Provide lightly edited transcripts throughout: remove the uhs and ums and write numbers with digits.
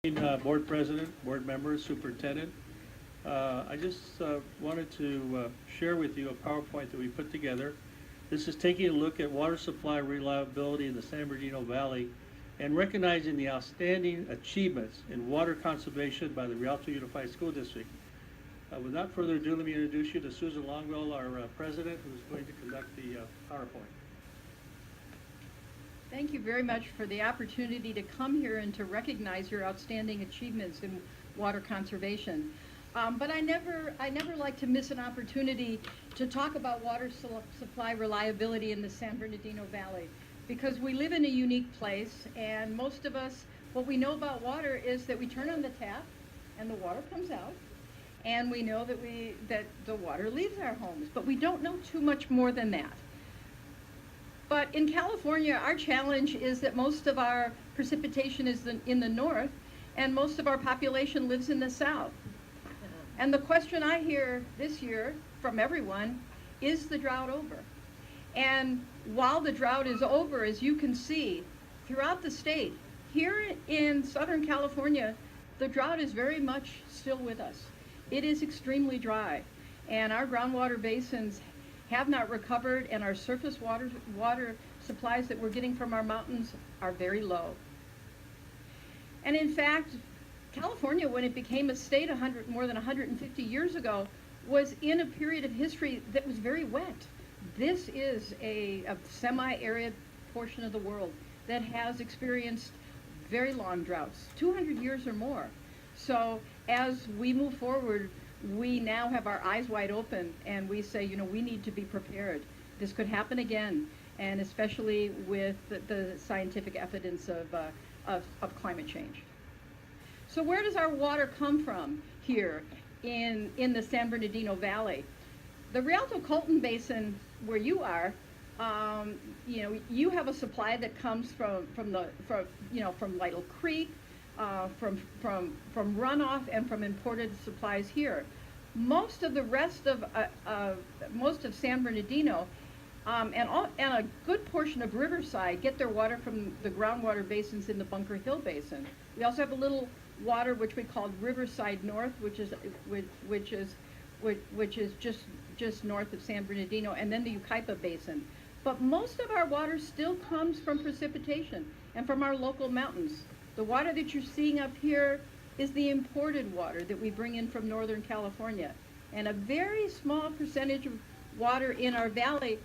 Board President, board members, superintendent. I just wanted to share with you a PowerPoint that we put together. This is taking a look at water supply reliability in the San Bernardino Valley and recognizing the outstanding achievements in water conservation by the Rialto Unified School District. Without further ado, let me introduce you to Susan Longville, our president, who's going to conduct the PowerPoint. Thank you very much for the opportunity to come here and to recognize your outstanding achievements in water conservation. But I never like to miss an opportunity to talk about water supply reliability in the San Bernardino Valley, because we live in a unique place, and most of us, what we know about water is that we turn on the tap and the water comes out, and we know that the water leaves our homes, but we don't know too much more than that. But in California, our challenge is that most of our precipitation is in the north, and most of our population lives in the south. And the question I hear this year from everyone is the drought over? And while the drought is over, as you can see, throughout the state, here in Southern California, the drought is very much still with us. It is extremely dry, and our groundwater basins have not recovered, and our surface water supplies that we're getting from our mountains are very low. And in fact, California, when it became a state more than 150 years ago, was in a period of history that was very wet. This is a semi-arid portion of the world that has experienced very long droughts, 200 years or more. So as we move forward, we now have our eyes wide open, and we say, we need to be prepared. This could happen again, and especially with the scientific evidence of climate change. So where does our water come from here in the San Bernardino Valley? The Rialto Colton Basin, where you are, you have a supply that comes from Lytle Creek, from runoff, and from imported supplies here. Most of the rest of San Bernardino and a good portion of Riverside get their water from the groundwater basins in the Bunker Hill Basin. We also have a little water which we call Riverside North, which is just north of San Bernardino, and then the Yucaipa Basin. But most of our water still comes from precipitation and from our local mountains. The water that you're seeing up here is the imported water that we bring in from Northern California. And a very small percentage of water in our valley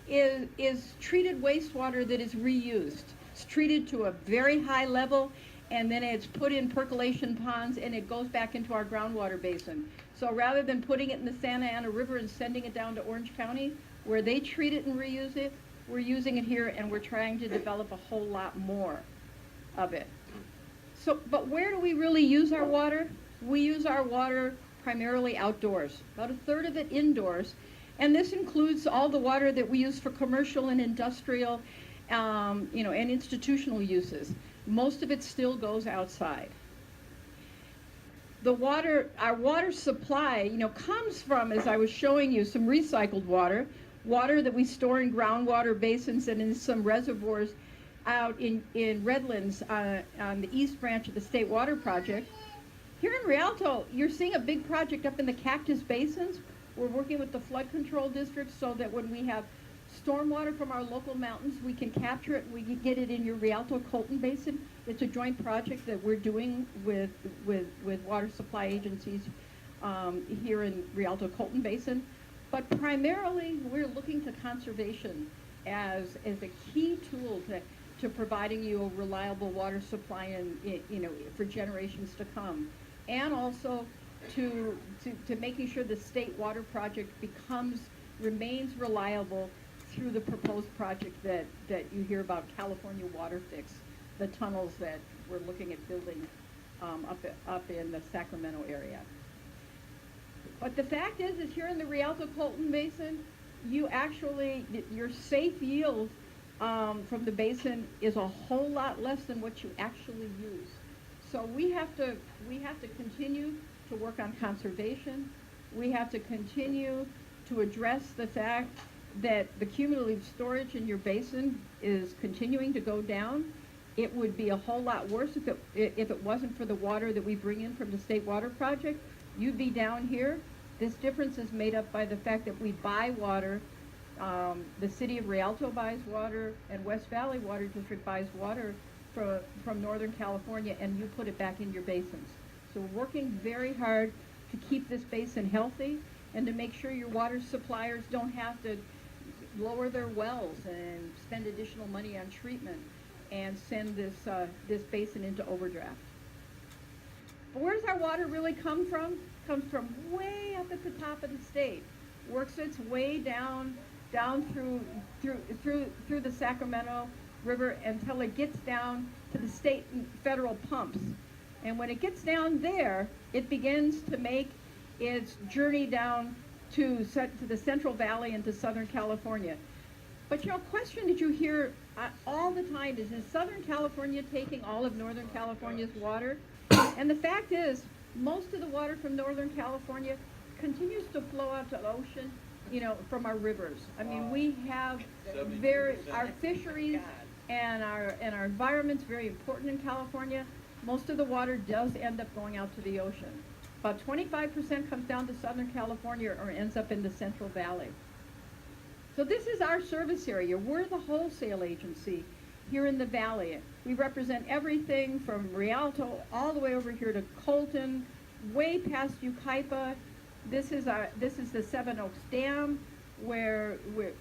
is treated wastewater that is reused. It's treated to a very high level, and then it's put in percolation ponds, and it goes back into our groundwater basin. So rather than putting it in the Santa Ana River and sending it down to Orange County, where they treat it and reuse it, we're using it here, and we're trying to develop a whole lot more of it. So, but where do we really use our water? We use our water primarily outdoors, about a third of it indoors, and this includes all the water that we use for commercial and industrial, and institutional uses. Most of it still goes outside. Our water supply, comes from, as I was showing you, some recycled water that we store in groundwater basins and in some reservoirs out in Redlands on the East Branch of the State Water Project. Here in Rialto, you're seeing a big project up in the Cactus Basins. We're working with the flood control district so that when we have stormwater from our local mountains, we can capture it, we can get it in your Rialto Colton Basin. It's a joint project that we're doing with water supply agencies here in Rialto Colton Basin. But primarily, we're looking to conservation as a key tool to providing you a reliable water supply and for generations to come, and also to making sure the state water project remains reliable through the proposed project that you hear about, California Water Fix, the tunnels that we're looking at building up in the Sacramento area. But the fact is here in the Rialto Colton Basin, your safe yield from the basin is a whole lot less than what you actually use. So we have to continue to work on conservation. We have to continue to address the fact that the cumulative storage in your basin is continuing to go down. it would be a whole lot worse if it wasn't for the water that we bring in from the State Water Project. You'd be down here. This difference is made up by the fact that we buy water. The city of Rialto buys water, and West Valley Water District buys water from Northern California, and you put it back in your basins. So we're working very hard to keep this basin healthy and to make sure your water suppliers don't have to lower their wells and spend additional money on treatment and send this basin into overdraft. But where does our water really come from? It comes from way up at the top of the state, works its way down through the Sacramento River until it gets down to the state and federal pumps. And when it gets down there, it begins to make its journey down to the Central Valley and to Southern California. But a question that you hear all the time is Southern California taking all of Northern California's water? And the fact is, most of the water from Northern California continues to flow out to the ocean, from our rivers. I mean, we have our fisheries and our environment's very important in California. Most of the water does end up going out to the ocean. About 25% comes down to Southern California or ends up in the Central Valley. So this is our service area. We're the wholesale agency here in the valley. We represent everything from Rialto all the way over here to Colton, way past Yucaipa. This is the Seven Oaks Dam, where the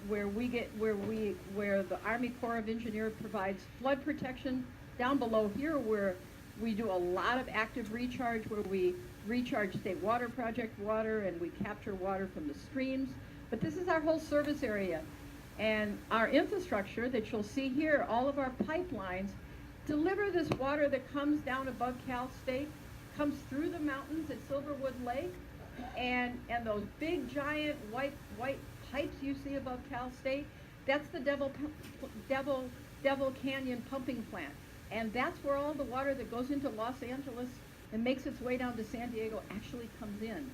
Army Corps of Engineers provides flood protection. Down below here, where we do a lot of active recharge, where we recharge State Water Project water and we capture water from the streams. But this is our whole service area. And our infrastructure that you'll see here, all of our pipelines, deliver this water that comes down above Cal State, comes through the mountains at Silverwood Lake, and those big giant white pipes you see above Cal State, that's the Devil Canyon pumping plant. And that's where all the water that goes into Los Angeles and makes its way down to San Diego actually comes in.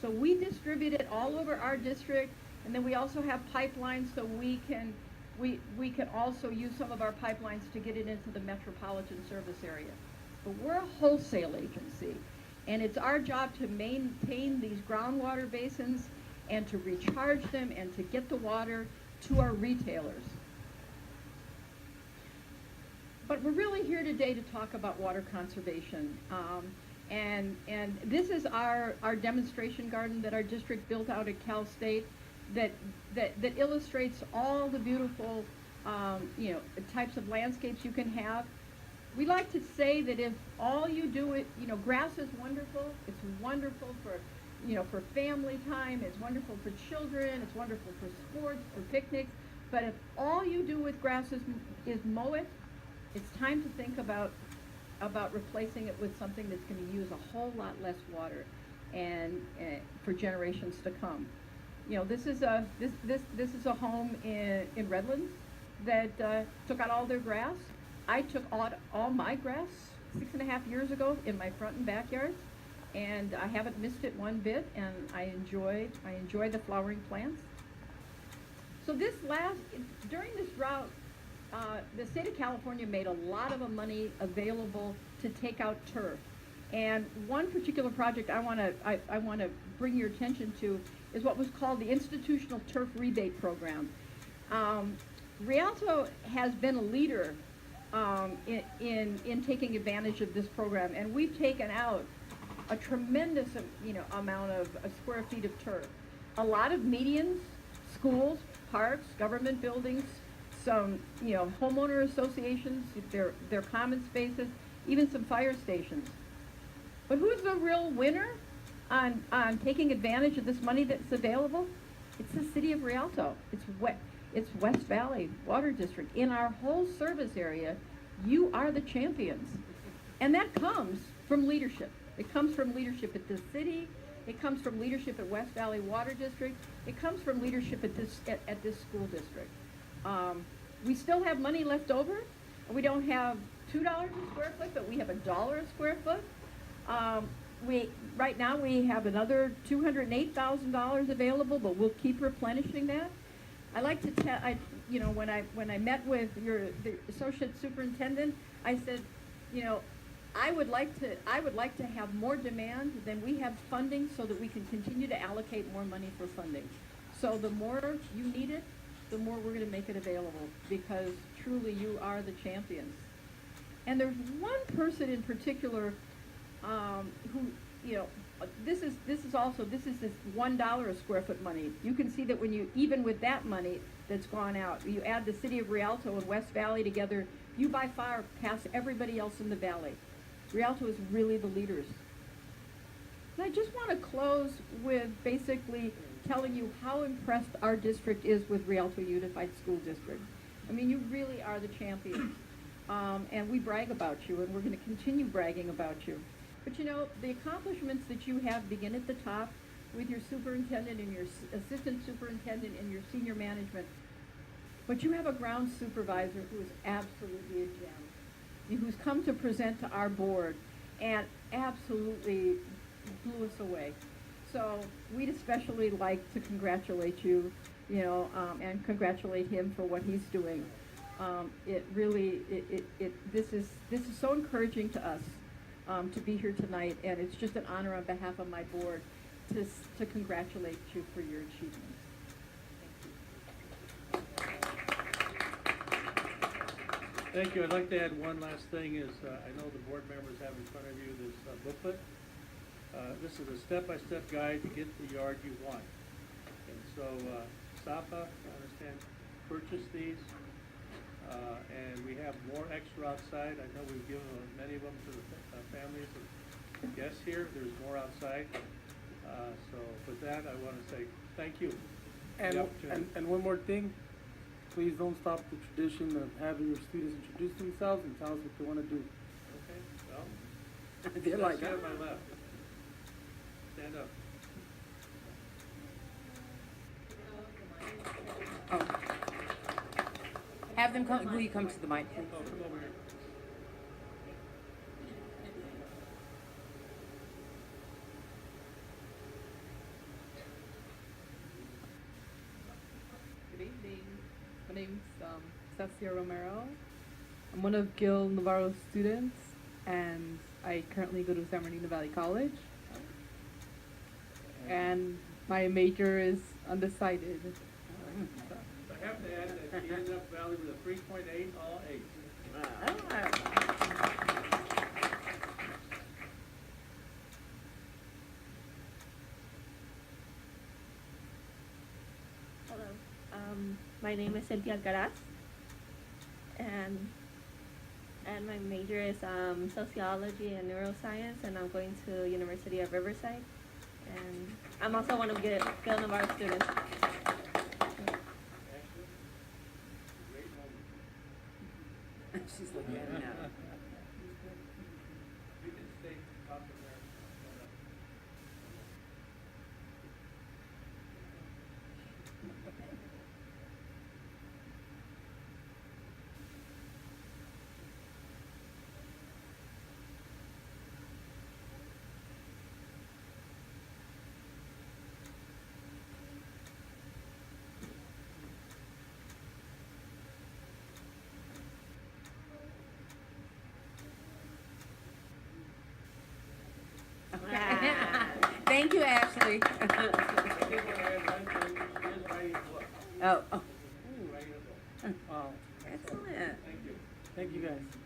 So we distribute it all over our district, and then we also have pipelines, so we can also use some of our pipelines to get it into the metropolitan service area. But we're a wholesale agency, and it's our job to maintain these groundwater basins and to recharge them and to get the water to our retailers. But we're really here today to talk about water conservation. And this is our demonstration garden that our district built out at Cal State that illustrates all the beautiful types of landscapes you can have. We like to say that if all you do it, grass is wonderful. It's wonderful for family time. It's wonderful for children. It's wonderful for sports, for picnics. But if all you do with grass is mow it, it's time to think about replacing it with something that's going to use a whole lot less water and for generations to come. This is a home in Redlands that took out all their grass. I took out all my grass 6.5 years ago in my front and backyards, and I haven't missed it one bit, and I enjoy the flowering plants. So during this drought, the state of California made a lot of money available to take out turf. And one particular project I want to bring your attention to is what was called the Institutional Turf Rebate Program. Rialto has been a leader in taking advantage of this program, and we've taken out a tremendous amount of square feet of turf. A lot of medians, schools, parks, government buildings, some homeowner associations, their common spaces, even some fire stations. But who's the real winner on taking advantage of this money that's available? It's the city of Rialto. It's West Valley Water District. In our whole service area, you are the champions. And that comes from leadership. It comes from leadership at the city. It comes from leadership at West Valley Water District. It comes from leadership at this school district. We still have money left over. We don't have $2 a square foot, but we have $1 a square foot. Right now we have another $208,000 available, but we'll keep replenishing that. you know, when I met with the associate superintendent, I said, you know, I would like to have more demand than we have funding so that we can continue to allocate more money for funding. So the more you need it, the more we're going to make it available, because truly you are the champions. And there's one person in particular who, you know, this is this $1 a square foot money. You can see that when you, even with that money that's gone out, you add the city of Rialto and West Valley together, you by far pass everybody else in the valley. Rialto is really the leaders. And I just want to close with basically telling you how impressed our district is with Rialto Unified School District. I mean, you really are the champions. And we brag about you, and we're going to continue bragging about you. But you know, the accomplishments that you have begin at the top with your superintendent and your assistant superintendent and your senior management. But you have a ground supervisor who is absolutely a gem, who's come to present to our board and absolutely blew us away. So we'd especially like to congratulate you, you know, and congratulate him for what he's doing. It really, this is so encouraging to us to be here tonight, and it's just an honor on behalf of my board to congratulate you for your achievements. Thank you. I'd like to add one last thing is, I know the board members have in front of you this booklet. This is a step-by-step guide to get the yard you want. And so, SAPA, I understand, purchased these, and we have more extra outside. I know we've given many of them to the families of guests here. There's more outside. So with that, I want to say thank you. And one more thing, please don't stop the tradition of having your students introduce themselves and tell us what they want to do. Okay, well, They're like, stand on my left. Stand up. Oh. Have them come, will you come to the mic, please? Oh, come over here. Good evening. My name's Cecilia Romero. I'm one of Gil Navarro's students, and I currently go to San Bernardino Valley College. And my major is undecided. I have to add that she ended up Valley with a 3.8 all A's. Hello, my name is Cynthia Alcaraz, and my major is sociology and neuroscience, and I'm going to University of Riverside, and I'm also one of Gil Navarro students. Great moment. She's looking at it now. You can stay up in there. Thank you, Ashley. I did want to add one thing. She is writing a book. Oh, Writing a book. wow, excellent. Thank you. thank you guys.